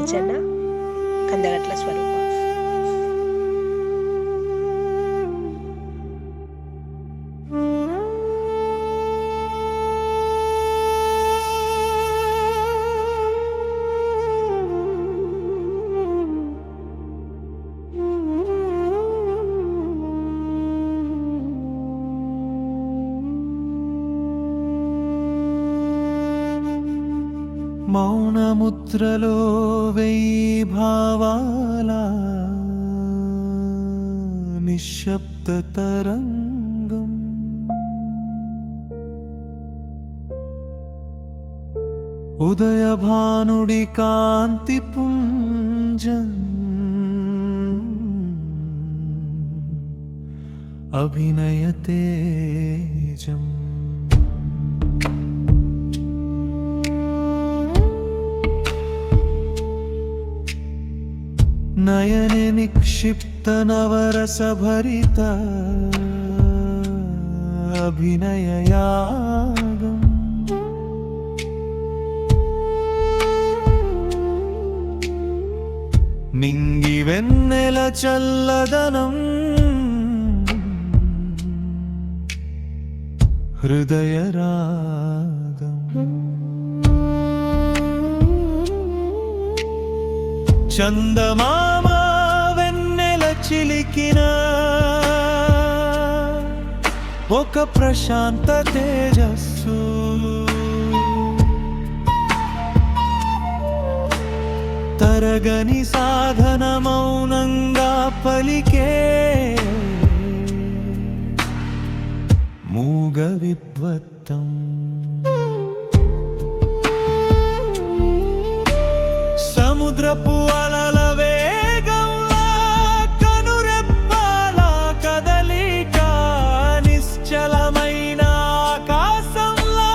రచన కందగట్ల స్వరూప. మౌనముద్రలో వెయ్యి భావాల నిశ్శబ్ద తరంగం, ఉదయ భానుడి కాంతి పుంజం, అభినయ తేజం. నయనే నిక్షిప్త నవరస భరిత అభినయ యాగం. నింగి వెన్నెల చల్లదనం, హృదయ రాగం. చందమామ వెన్నెల చిలికిన ఒక ప్రశాంత తేజస్సు, తరగని సాధన మౌనంగా పలికే మూగ విద్వత్తం. సముద్రపు అలల వేగంలా కనురెప్పాల కదలిక, నిశ్చలమైన ఆకాశంలా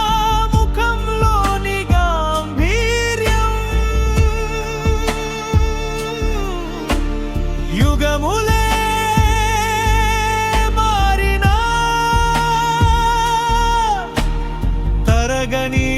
ముఖంలోని గాంభీర్యం. యుగములే మారినా తరగని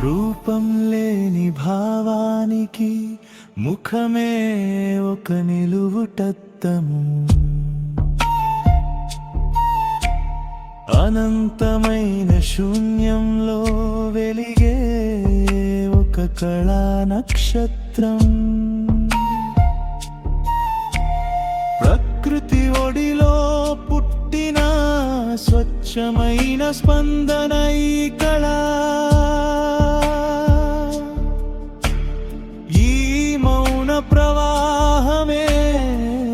రూపం లేని భావానికి ముఖమే ఒక నిలువుటద్దము. అనంతమైన శూన్యంలో వెలిగే ఒక కళా నక్షత్రం. ప్రకృతి ఒడిలో పుట్టిన స్వచ్ఛమైన స్పందన ఈ కళ. ఈ మౌన ప్రవాహమే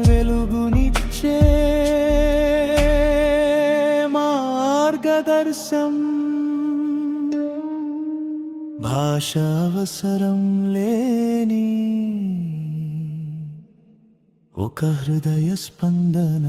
వెలుగునిచ్చే మార్గదర్శం. భాష అవసరం లేని ఒక హృదయ స్పందన.